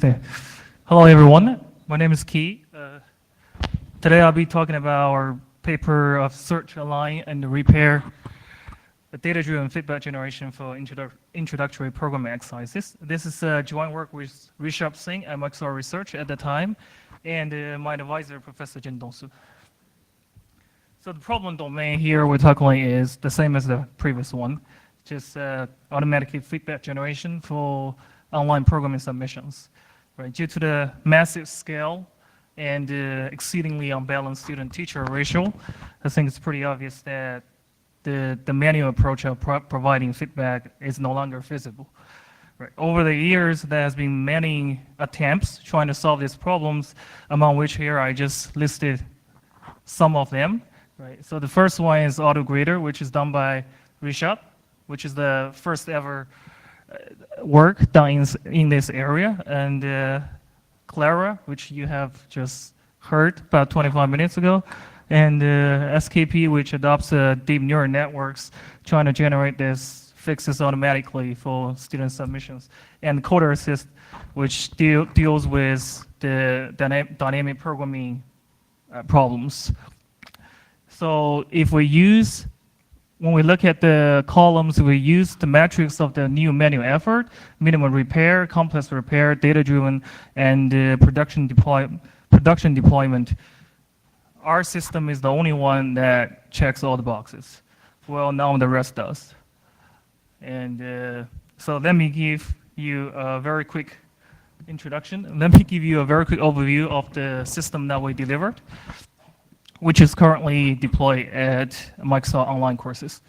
Namaste. Hello, everyone. My name is Key. Today I'll be talking about our paper of search, align, and repair the data-driven feedback generation for introductory programming exercises. This is a joint work with Rishabh Singh at Microsoft Research at the time, and my advisor, Professor Jin Dongsu. So the problem domain here we're tackling is the same as the previous one, just automatic feedback generation for online programming submissions. Right? Due to the massive scale and exceedingly unbalanced student-teacher ratio, I think it's pretty obvious that the manual approach of providing feedback is no longer feasible. Right. Over the years, there has been many attempts trying to solve these problems, among which here I just listed some of them. Right. So the first one is AutoGrader, which is done by Rishabh, which is the first ever work done in this area, and Clara, which you have just heard about 25 minutes ago, and SKP, which adopts deep neural networks, trying to generate these fixes automatically for student submissions, and Coder Assist, which deals with the dynamic programming problems. So when we look at the columns, we use the metrics of the new manual effort, minimum repair, complex repair, data-driven, and production deployment. Our system is the only one that checks all the boxes. Well, now the rest does. And so let me give you a very quick introduction. Let me give you a very quick overview of the system that we delivered, which is currently deployed at Microsoft Online courses.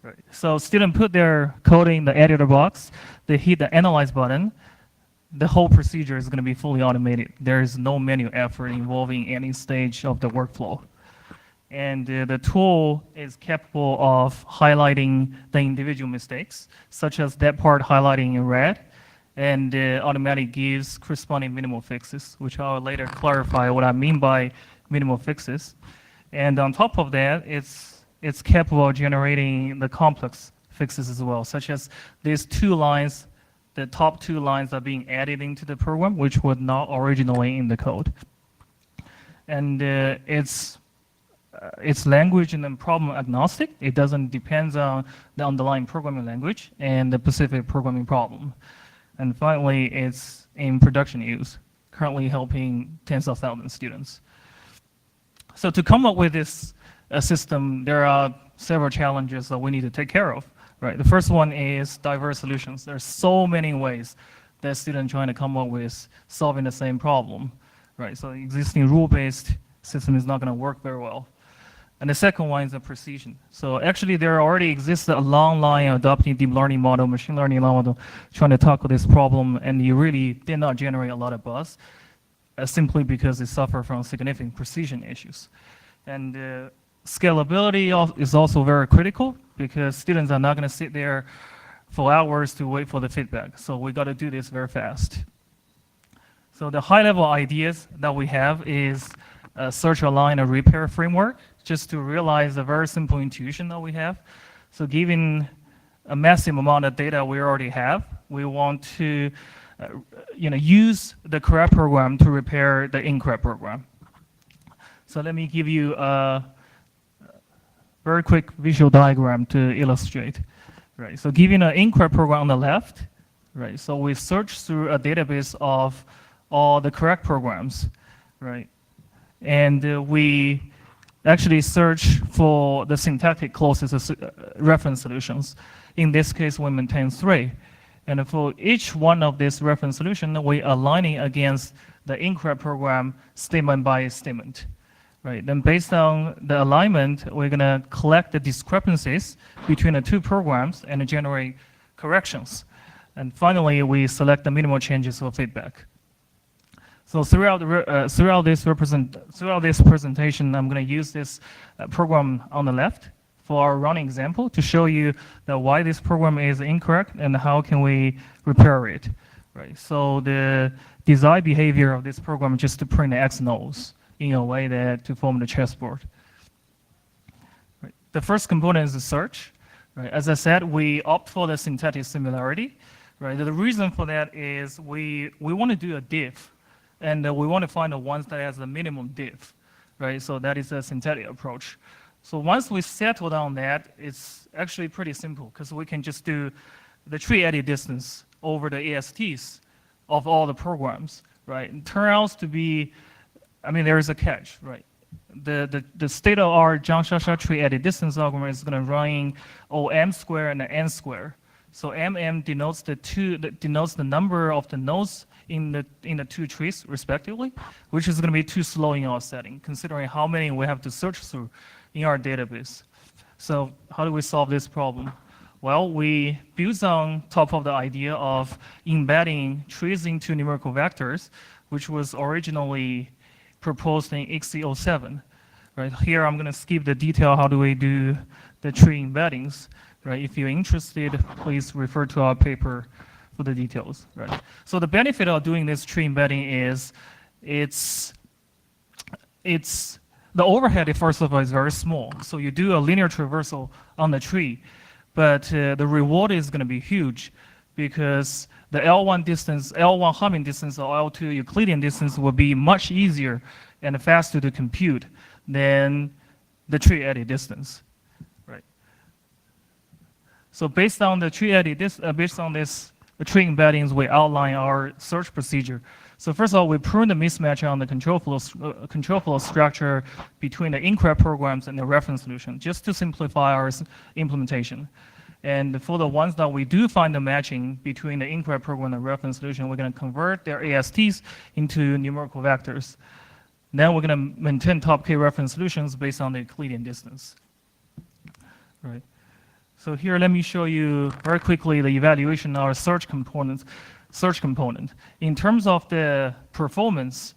Right. So students put their code in the editor box, they hit the analyze button, the whole procedure is going to be fully automated. There is no manual effort involving any stage of the workflow. And the tool is capable of highlighting the individual mistakes, such as that part highlighting in red, and automatically gives corresponding minimal fixes, which I'll later clarify what I mean by minimal fixes. And on top of that, it's capable of generating the complex fixes as well, such as these two lines, the top two lines are being added into the program, which were not originally in the code. And it's language and then problem agnostic. It doesn't depend on the underlying programming language and the specific programming problem. And finally, it's in production use, currently helping tens of thousands of students. So to come up with this system, there are several challenges that we need to take care of. Right. The first one is diverse solutions. There's so many ways that students trying to come up with solving the same problem. Right. So the existing rule-based system is not going to work very well. And the second one is the precision. So actually there already exists a long line of adopting deep learning model, machine learning model, trying to tackle this problem, and you really did not generate a lot of buzz. Simply because they suffer from significant precision issues. And scalability is also very critical because students are not going to sit there for hours to wait for the feedback. So we got to do this very fast. So the high-level ideas that we have is a search, align, and repair framework, just to realize the very simple intuition that we have. So given a massive amount of data we already have, we want to use the correct program to repair the incorrect program. So let me give you a very quick visual diagram to illustrate. Right. So given an incorrect program on the left, right. So we search through a database of all the correct programs, right. And we actually search for the syntactic closest reference solutions. In this case, we maintain 3. And for each one of these reference solutions, we are aligning against the incorrect program statement by statement. Right. Then based on the alignment, we're going to collect the discrepancies between the two programs and generate corrections. And finally, we select the minimal changes for feedback. So throughout this presentation, I'm going to use this program on the left for our running example to show you that why this program is incorrect and how can we repair it. Right. So the design behavior of this program is just to print the X nulls in a way that to form the chessboard. Right. The first component is the search. Right. As I said, we opt for the syntactic similarity. right? The reason for that is we want to do a diff, and we want to find the ones that has the minimum diff, right? So that is a synthetic approach. So once we settled on that, it's actually pretty simple because we can just do the tree edit distance over the ASTs of all the programs, right? It turns out to be, I mean, there is a catch, right? The state-of-the-art Zhang-Shasha tree edit distance algorithm is going to run OM square and N square. So MM denotes the number of the nodes in the two trees respectively, which is going to be too slow in our setting, considering how many we have to search through in our database. So how do we solve this problem? Well, we built on top of the idea of embedding trees into numerical vectors, which was originally proposed in XC07. Right here, I'm going to skip the detail. How do we do the tree embeddings? Right? If you're interested, please refer to our paper for the details. Right? So the benefit of doing this tree embedding is it's the overhead, first of all, is very small. So you do a linear traversal on the tree, but the reward is going to be huge because the L1 distance, L1 Hamming distance, or L2 Euclidean distance will be much easier and faster to compute than the tree edit distance. Right. So based on the tree edit, based on this the tree embeddings, we outline our search procedure. So first of all, we prune the mismatch on the control flow structure between the incorrect programs and the reference solution, just to simplify our implementation. And for the ones that we do find the matching between the incorrect program and the reference solution, we're going to convert their ASTs into numerical vectors. Then we're going to maintain top K reference solutions based on the Euclidean distance. Right. So here, let me show you very quickly the evaluation of our search component. In terms of the performance,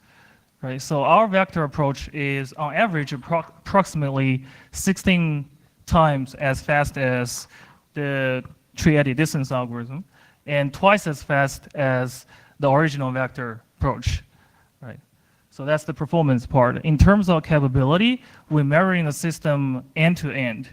right? So our vector approach is on average approximately 16 times as fast as the tree edit distance algorithm, and twice as fast as the original vector approach, right? So that's the performance part. In terms of capability, we're measuring the system end to end.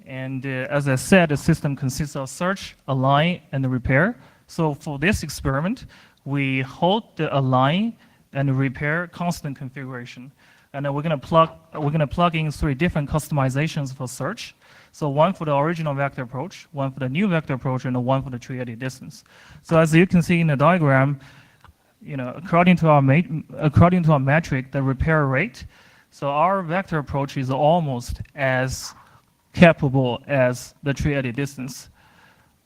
And as I said, the system consists of search, align, and repair. So for this experiment, we hold the align and repair constant configuration. And then we're going to plug in 3 different customizations for search. So one for the original vector approach, one for the new vector approach, and one for the tree edit distance. So as you can see in the diagram, according to our metric, the repair rate, so our vector approach is almost as capable as the tree edit distance.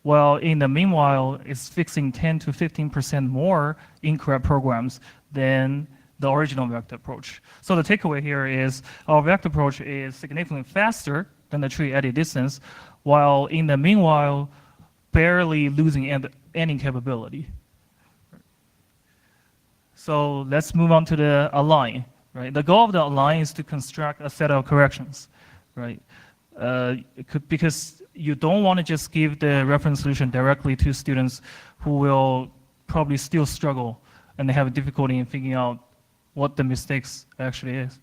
Well, in the meanwhile, it's fixing 10 to 15% more incorrect programs than the original vector approach. So the takeaway here is our vector approach is significantly faster than the tree edit distance, while in the meanwhile, barely losing any capability. So let's move on to the align. Right? The goal of the align is to construct a set of corrections, right? Because you don't want to just give the reference solution directly to students who will probably still struggle and they have difficulty in figuring out what the mistakes actually is.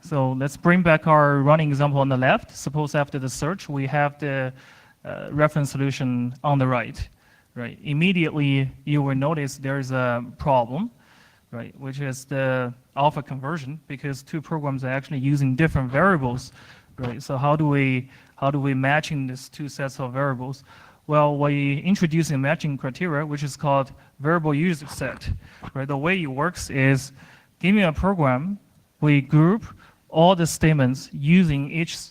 So let's bring back our running example on the left. Suppose after the search, we have the reference solution on the right. Right? Immediately, you will notice there is a problem, right? Which is the alpha conversion, because 2 programs are actually using different variables. Right, so how do we matching these 2 sets of variables? Well, we introduce a matching criteria, which is called variable usage set. Right, the way it works is, give me a program, we group all the statements using each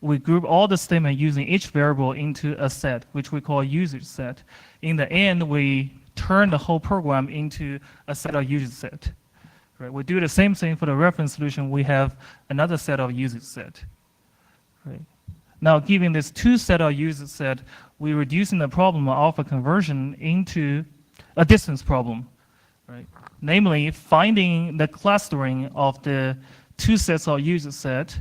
variable into a set, which we call usage set. In the end, we turn the whole program into a set of usage set. Right, we do the same thing for the reference solution. We have another set of usage set. Right. Now, given this 2 set of usage set, we're reducing the problem of alpha conversion into a distance problem. Right? Namely, finding the clustering of the 2 sets of usage set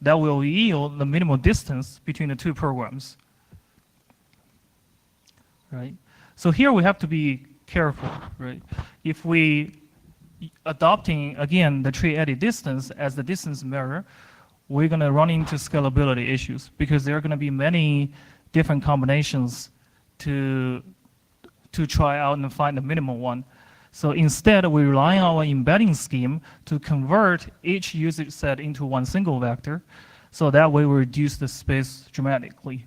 that will yield the minimal distance between the 2 programs. Right? So here we have to be careful. Right? If we adopting, again, the tree edit distance as the distance measure, we're going to run into scalability issues because there are going to be many different combinations to try out and find the minimum one. So instead, we rely on our embedding scheme to convert each usage set into one single vector. So that way we reduce the space dramatically.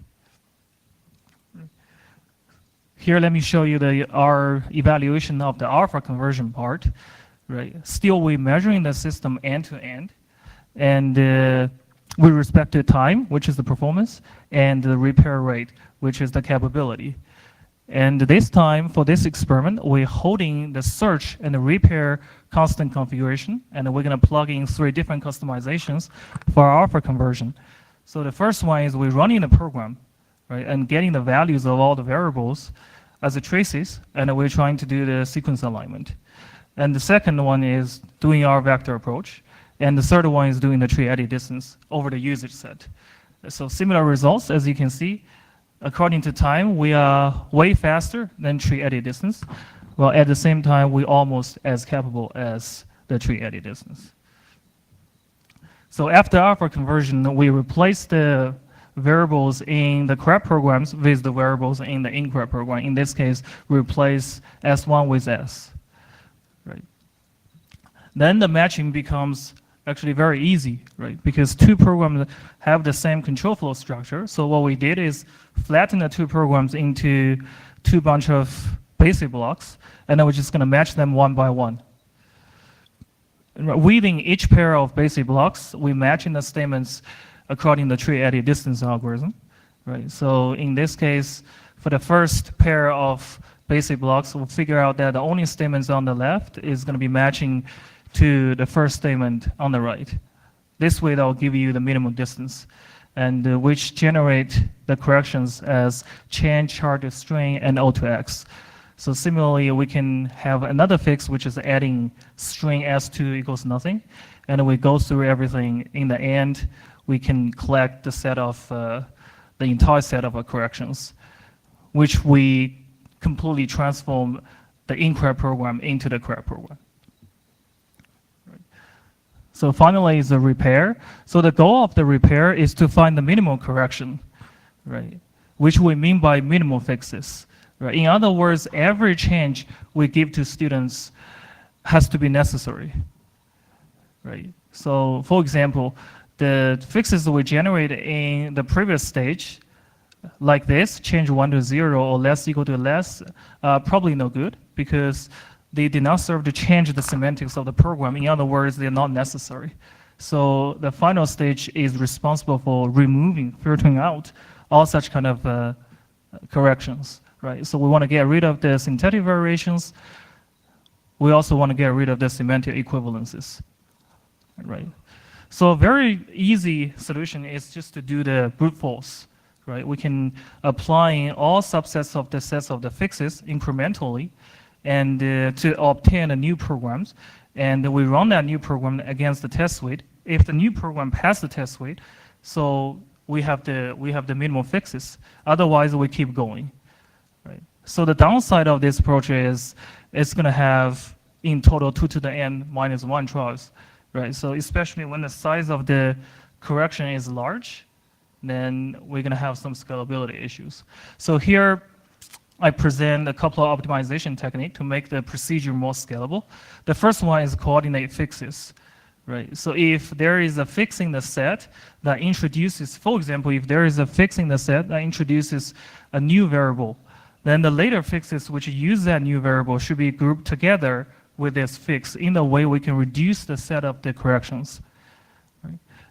Here, let me show you our evaluation of the alpha conversion part. Right. Still, we're measuring the system end to end, and with respect to time, which is the performance, and the repair rate, which is the capability. And this time, for this experiment, we're holding the search and the repair constant configuration, and we're going to plug in 3 different customizations for our alpha conversion. So the first one is we're running the program, right, and getting the values of all the variables as the traces, and we're trying to do the sequence alignment. And the second one is doing our vector approach, and the third one is doing the tree eddy distance over the usage set. So similar results, as you can see. According to time, we are way faster than tree eddy distance, while at the same time, we're almost as capable as the tree eddy distance. So after alpha conversion, we replace the variables in the correct programs with the variables in the incorrect program. In this case, we replace S1 with S. Right. Then the matching becomes actually very easy, right? Because 2 programs have the same control flow structure. So what we did is flatten the 2 programs into 2 bunch of basic blocks, and then we're just going to match them one by one. Within each pair of basic blocks, we match in the statements according to the tree eddy distance algorithm, right? So in this case, for the first pair of basic blocks, we'll figure out that the only statements on the left is going to be matching to the first statement on the right. This way, that will give you the minimum distance, and which generate the corrections as change chart string and O to X. So similarly, we can have another fix, which is adding string S2 equals nothing, and we go through everything. In the end, we can collect the set of the entire set of corrections, which we completely transform the incorrect program into the correct program. So finally is the repair. So the goal of the repair is to find the minimal correction, right? Which we mean by minimal fixes. Right? In other words, every change we give to students has to be necessary, right? So for example, the fixes we generate in the previous stage, like this, change 1 to 0 or less equal to less, probably no good, because they did not serve to change the semantics of the program. In other words, they're not necessary. So the final stage is responsible for removing, filtering out all such kind of corrections, right? So we want to get rid of the syntactic variations. We also want to get rid of the semantic equivalences, right? So a very easy solution is just to do the brute force, right? We can apply all subsets of the sets of the fixes incrementally, and to obtain a new programs, and we run that new program against the test suite. If the new program passes the test suite, so we have the minimal fixes. Otherwise, we keep going, right? So the downside of this approach is it's going to have in total 2 to the n minus 1 trials, right? So especially when the size of the correction is large, then we're going to have some scalability issues. So here, I present a couple of optimization techniques to make the procedure more scalable. The first one is coordinate fixes, right? So if there is a fix in the set that introduces, for example, if there is a fix in the set that introduces a new variable, then the later fixes which use that new variable should be grouped together with this fix in the way we can reduce the set of the corrections.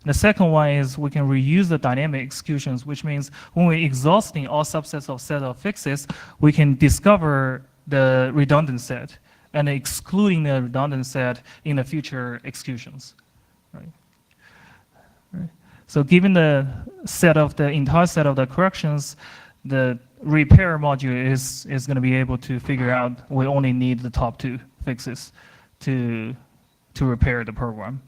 The second one is we can reuse the dynamic executions, which means when we're exhausting all subsets of set of fixes, we can discover the redundant set and excluding the redundant set in the future executions. Right? So given the set of the entire set of the corrections, the repair module is going to be able to figure out we only need the top 2 fixes to repair the program.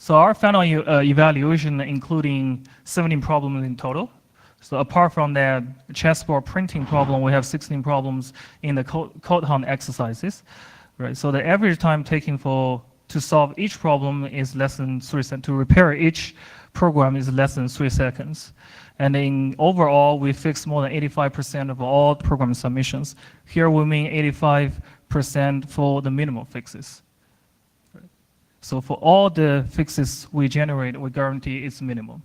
So our final evaluation including 17 problems in total. So apart from that chessboard printing problem, we have 16 problems in the code hunt exercises, right? So the average time taken to solve each problem is less than 3 seconds. To repair each program is less than 3 seconds. And in overall, we fix more than 85% of all program submissions. Here we mean 85% for the minimal fixes. So for all the fixes we generate, we guarantee it's minimum.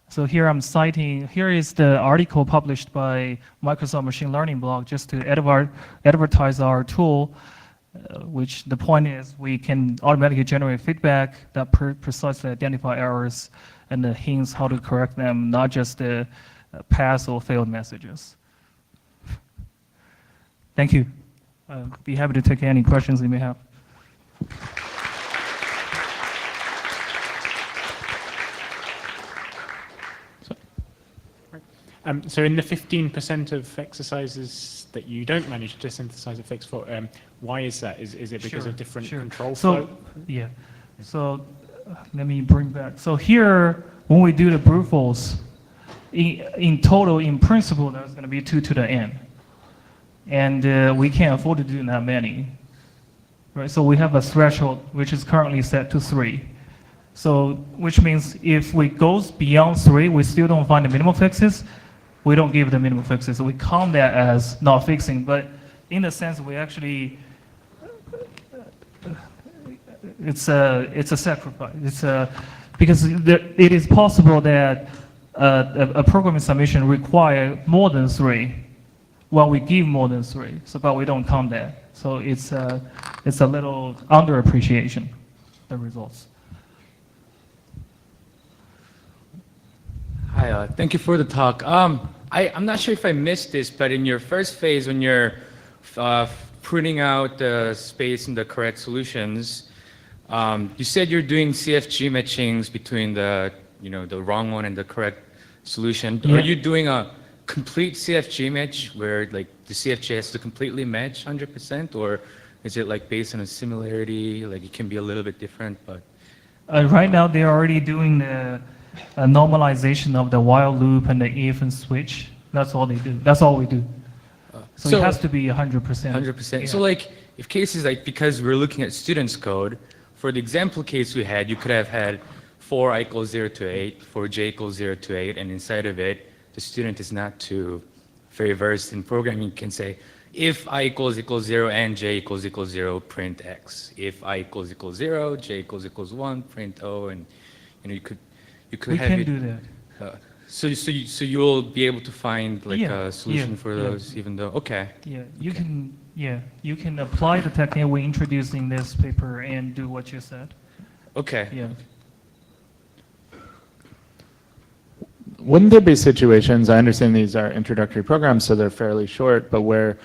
So here I'm citing, here is the article published by Microsoft Machine Learning blog just to advertise our tool, which the point is we can automatically generate feedback that precisely identify errors and the hints how to correct them, not just the pass or failed messages. Thank you. Be happy to take any questions you may have. So in the 15% of exercises that you don't manage to synthesize a fix for, why is that? Is it because of different control flow? Yeah. So let me bring back. So here, when we do the brute force, in total, in principle, there's going to be 2 to the n. And we can't afford to do that many. Right? So we have a threshold which is currently set to 3. So which means if we go beyond 3, we still don't find the minimal fixes, we don't give the minimal fixes. So we count that as not fixing. But in a sense, we actually, it's a sacrifice. Because it is possible that a programming submission requires more than 3, while we give more than 3. So, but we don't count that. So it's a little underappreciation, the results. Hi, thank you for the talk. I'm not sure if I missed this, but in your first phase, when you're printing out the space and the correct solutions, you said you're doing CFG matchings between the wrong one and the correct solution. Yeah. Are you doing a complete CFG match where like the CFG has to completely match 100%, or is it like based on a similarity? Like it can be a little bit different, but right now they're already doing the normalization of the while loop and the if and switch. That's all they do. That's all we do. So it has to be 100%. 100%. Yeah. So like if cases like, because we're looking at students' code, for the example case we had, you could have had for I equals 0 to 8, for j equals 0 to 8, and inside of it, the student is not too very versed in programming, can say, if I equals 0 and j equals 0, print x. If I equals 0, j equals 1, print o, and you could we have can it, do that. So you'll be able to find like a solution for those, even though you can apply the technique we introduced in this paper and do what you said. Okay. Yeah. Wouldn't there be situations, I understand these are introductory programs, so they're fairly short, but where,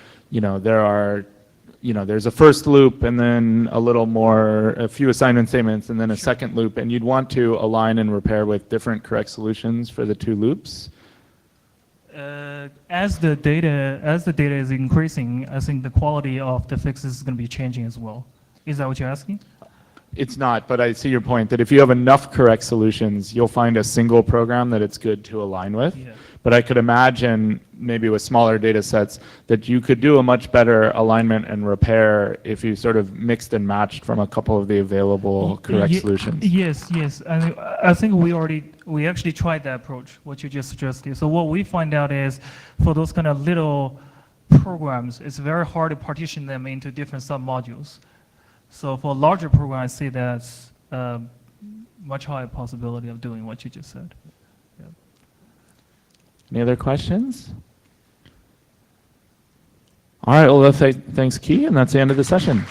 there's a first loop and then a few assignment statements and then a second loop, and you'd want to align and repair with different correct solutions for the 2 loops? As the data is increasing, I think the quality of the fixes is going to be changing as well. Is that what you're asking? It's not, but I see your point that if you have enough correct solutions, you'll find a single program that it's good to align with. Yeah. But I could imagine maybe with smaller data sets that you could do a much better alignment and repair if you sort of mixed and matched from a couple of the available correct solutions. Yes. I think we actually tried that approach, what you just suggested. So what we find out is for those kind of little programs, it's very hard to partition them into different sub-modules. So for a larger program, I see that's much higher possibility of doing what you just said. Yeah. Any other questions? All right, well, thanks, Key, and that's the end of the session.